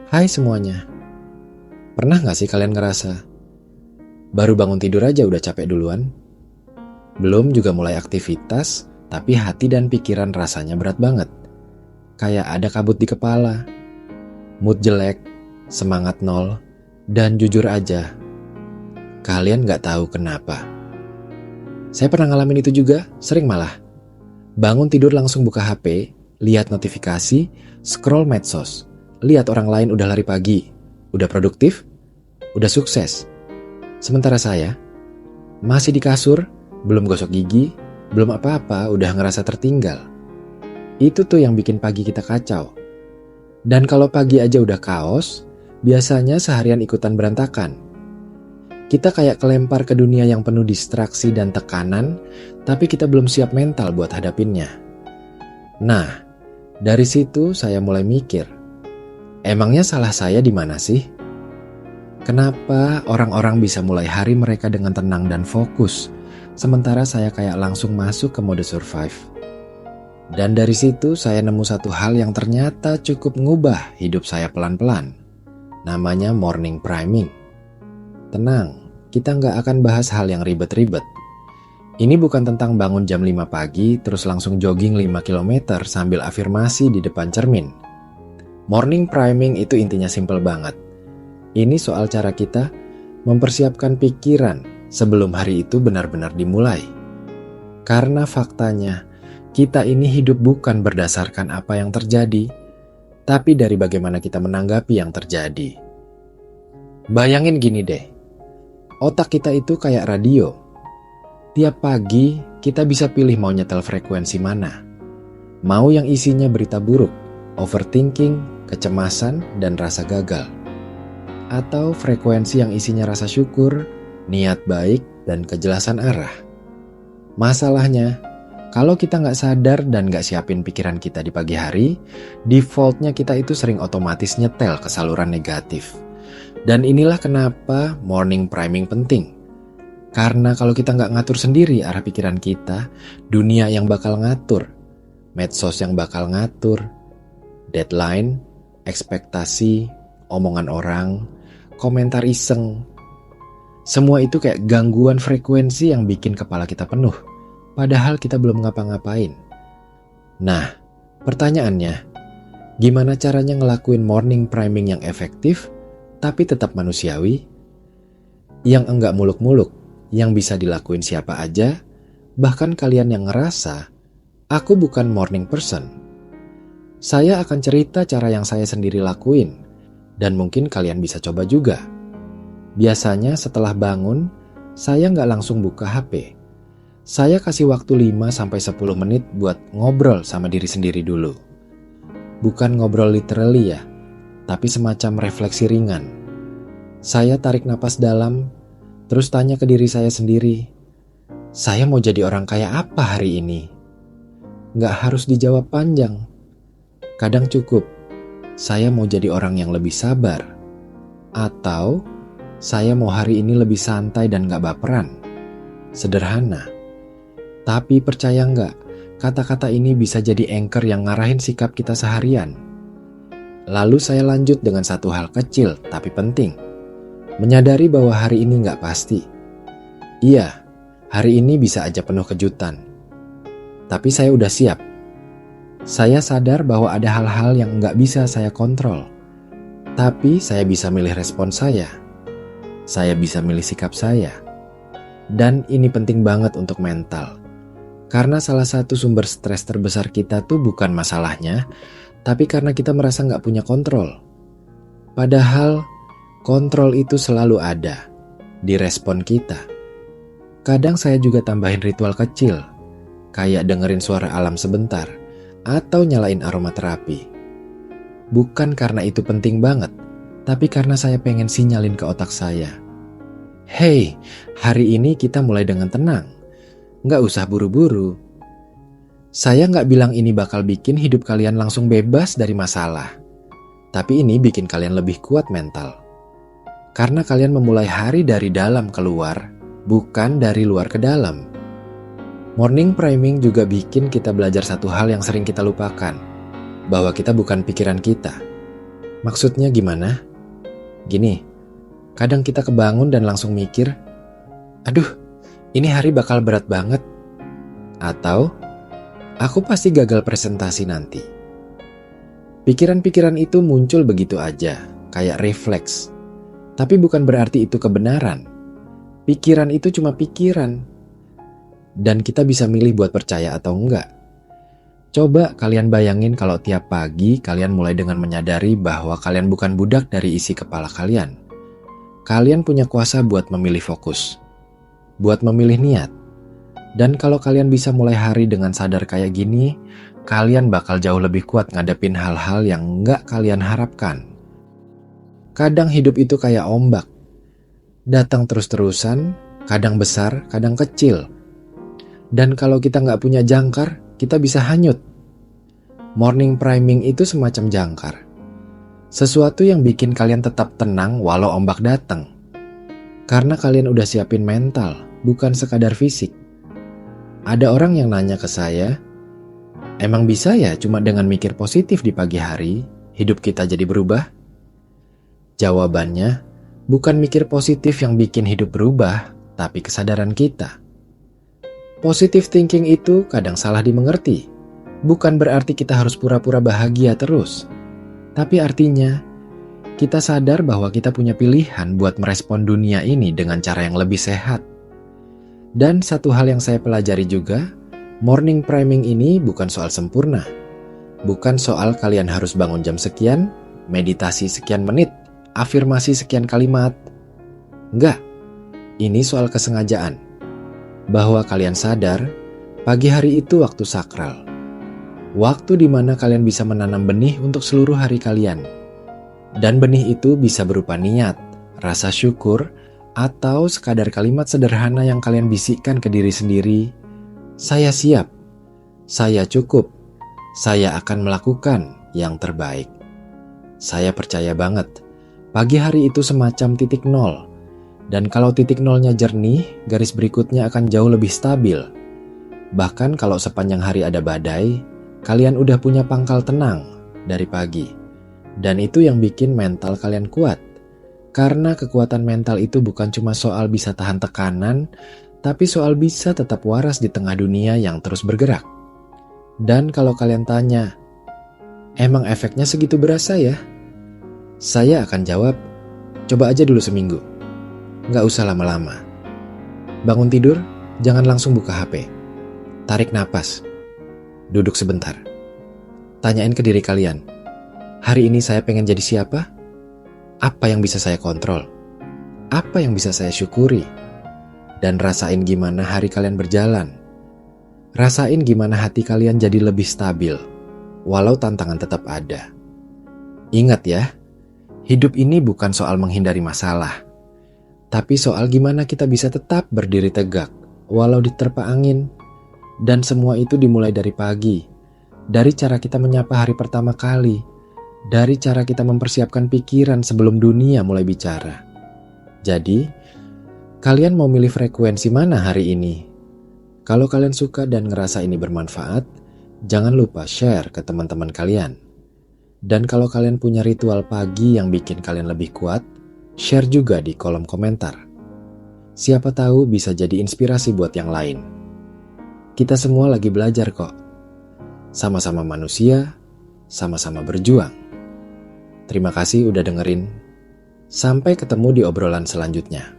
Hai semuanya, pernah gak sih kalian ngerasa baru bangun tidur aja udah capek duluan? Belum juga mulai aktivitas, tapi hati dan pikiran rasanya berat banget. Kayak ada kabut di kepala, mood jelek, semangat nol, dan jujur aja, kalian gak tahu kenapa. Saya pernah ngalamin itu juga, sering malah. Bangun tidur langsung buka HP, lihat notifikasi, scroll medsos, lihat orang lain udah lari pagi, udah produktif, udah sukses. Sementara saya masih di kasur, belum gosok gigi, belum apa-apa, udah ngerasa tertinggal. Itu tuh yang bikin pagi kita kacau. Dan kalau pagi aja udah kaos, biasanya seharian ikutan berantakan. Kita kayak kelempar ke dunia yang penuh distraksi dan tekanan, tapi kita belum siap mental buat hadapinnya. Nah, dari situ saya mulai mikir, emangnya salah saya di mana sih? Kenapa orang-orang bisa mulai hari mereka dengan tenang dan fokus, sementara saya kayak langsung masuk ke mode survive? Dan dari situ saya nemu satu hal yang ternyata cukup ngubah hidup saya pelan-pelan. Namanya morning priming. Tenang, kita nggak akan bahas hal yang ribet-ribet. Ini bukan tentang bangun jam 5 pagi terus langsung jogging 5 km sambil afirmasi di depan cermin. Morning priming itu intinya simple banget. Ini soal cara kita mempersiapkan pikiran sebelum hari itu benar-benar dimulai. Karena faktanya, kita ini hidup bukan berdasarkan apa yang terjadi, tapi dari bagaimana kita menanggapi yang terjadi. Bayangin gini deh, otak kita itu kayak radio. Tiap pagi kita bisa pilih mau nyetel frekuensi mana. Mau yang isinya berita buruk, overthinking, kecemasan, dan rasa gagal. Atau frekuensi yang isinya rasa syukur, niat baik, dan kejelasan arah. Masalahnya, kalau kita nggak sadar dan nggak siapin pikiran kita di pagi hari, defaultnya kita itu sering otomatis nyetel ke saluran negatif. Dan inilah kenapa morning priming penting. Karena kalau kita nggak ngatur sendiri arah pikiran kita, dunia yang bakal ngatur, medsos yang bakal ngatur, deadline, ekspektasi, omongan orang, komentar iseng. Semua itu kayak gangguan frekuensi yang bikin kepala kita penuh, padahal kita belum ngapa-ngapain. Nah, pertanyaannya, gimana caranya ngelakuin morning priming yang efektif, tapi tetap manusiawi? Yang enggak muluk-muluk, yang bisa dilakuin siapa aja, bahkan kalian yang ngerasa, aku bukan morning person. Saya akan cerita cara yang saya sendiri lakuin, dan mungkin kalian bisa coba juga. Biasanya setelah bangun, saya nggak langsung buka HP. Saya kasih waktu 5-10 menit buat ngobrol sama diri sendiri dulu. Bukan ngobrol literally ya, tapi semacam refleksi ringan. Saya tarik napas dalam, terus tanya ke diri saya sendiri, saya mau jadi orang kayak apa hari ini? Nggak harus dijawab panjang. Kadang cukup, saya mau jadi orang yang lebih sabar. Atau, saya mau hari ini lebih santai dan gak baperan. Sederhana. Tapi percaya gak, kata-kata ini bisa jadi anchor yang ngarahin sikap kita seharian. Lalu saya lanjut dengan satu hal kecil tapi penting. Menyadari bahwa hari ini gak pasti. Iya, hari ini bisa aja penuh kejutan. Tapi saya udah siap. Saya sadar bahwa ada hal-hal yang nggak bisa saya kontrol. Tapi saya bisa milih respon saya. Saya bisa milih sikap saya. Dan ini penting banget untuk mental. Karena salah satu sumber stres terbesar kita tuh bukan masalahnya, tapi karena kita merasa nggak punya kontrol. Padahal, kontrol itu selalu ada di respon kita. Kadang saya juga tambahin ritual kecil, kayak dengerin suara alam sebentar, atau nyalain aromaterapi. Bukan karena itu penting banget, tapi karena saya pengen sinyalin ke otak saya. Hey, hari ini kita mulai dengan tenang. Nggak usah buru-buru. Saya nggak bilang ini bakal bikin hidup kalian langsung bebas dari masalah. Tapi ini bikin kalian lebih kuat mental. Karena kalian memulai hari dari dalam keluar, bukan dari luar ke dalam. Morning priming juga bikin kita belajar satu hal yang sering kita lupakan, bahwa kita bukan pikiran kita. Maksudnya gimana? Gini, kadang kita kebangun dan langsung mikir, aduh, ini hari bakal berat banget. Atau, aku pasti gagal presentasi nanti. Pikiran-pikiran itu muncul begitu aja, kayak refleks. Tapi bukan berarti itu kebenaran. Pikiran itu cuma pikiran. Dan kita bisa milih buat percaya atau enggak. Coba kalian bayangin kalau tiap pagi kalian mulai dengan menyadari bahwa kalian bukan budak dari isi kepala kalian. Kalian punya kuasa buat memilih fokus, buat memilih niat. Dan kalau kalian bisa mulai hari dengan sadar kayak gini, kalian bakal jauh lebih kuat ngadepin hal-hal yang enggak kalian harapkan. Kadang hidup itu kayak ombak. Datang terus-terusan, kadang besar, kadang kecil. Dan kalau kita nggak punya jangkar, kita bisa hanyut. Morning priming itu semacam jangkar. Sesuatu yang bikin kalian tetap tenang walau ombak datang. Karena kalian udah siapin mental, bukan sekadar fisik. Ada orang yang nanya ke saya, emang bisa ya cuma dengan mikir positif di pagi hari, hidup kita jadi berubah? Jawabannya, bukan mikir positif yang bikin hidup berubah, tapi kesadaran kita. Positive thinking itu kadang salah dimengerti. Bukan berarti kita harus pura-pura bahagia terus. Tapi artinya, kita sadar bahwa kita punya pilihan buat merespon dunia ini dengan cara yang lebih sehat. Dan satu hal yang saya pelajari juga, morning priming ini bukan soal sempurna. Bukan soal kalian harus bangun jam sekian, meditasi sekian menit, afirmasi sekian kalimat. Enggak, ini soal kesengajaan. Bahwa kalian sadar, pagi hari itu waktu sakral. Waktu di mana kalian bisa menanam benih untuk seluruh hari kalian. Dan benih itu bisa berupa niat, rasa syukur, atau sekadar kalimat sederhana yang kalian bisikkan ke diri sendiri. Saya siap, saya cukup, saya akan melakukan yang terbaik. Saya percaya banget, pagi hari itu semacam titik nol. Dan kalau titik nolnya jernih, garis berikutnya akan jauh lebih stabil. Bahkan kalau sepanjang hari ada badai, kalian udah punya pangkal tenang dari pagi. Dan itu yang bikin mental kalian kuat. Karena kekuatan mental itu bukan cuma soal bisa tahan tekanan, tapi soal bisa tetap waras di tengah dunia yang terus bergerak. Dan kalau kalian tanya, emang efeknya segitu berasa ya? Saya akan jawab, coba aja dulu seminggu. Nggak usah lama-lama. Bangun tidur, jangan langsung buka HP. Tarik napas. Duduk sebentar. Tanyain ke diri kalian, hari ini saya pengen jadi siapa? Apa yang bisa saya kontrol? Apa yang bisa saya syukuri? Dan rasain gimana hari kalian berjalan. Rasain gimana hati kalian jadi lebih stabil, walau tantangan tetap ada. Ingat ya, hidup ini bukan soal menghindari masalah, tapi soal gimana kita bisa tetap berdiri tegak, walau diterpa angin. Dan semua itu dimulai dari pagi, dari cara kita menyapa hari pertama kali, dari cara kita mempersiapkan pikiran sebelum dunia mulai bicara. Jadi, kalian mau milih frekuensi mana hari ini? Kalau kalian suka dan ngerasa ini bermanfaat, jangan lupa share ke teman-teman kalian. Dan kalau kalian punya ritual pagi yang bikin kalian lebih kuat, share juga di kolom komentar. Siapa tahu bisa jadi inspirasi buat yang lain. Kita semua lagi belajar kok. Sama-sama manusia, sama-sama berjuang. Terima kasih udah dengerin. Sampai ketemu di obrolan selanjutnya.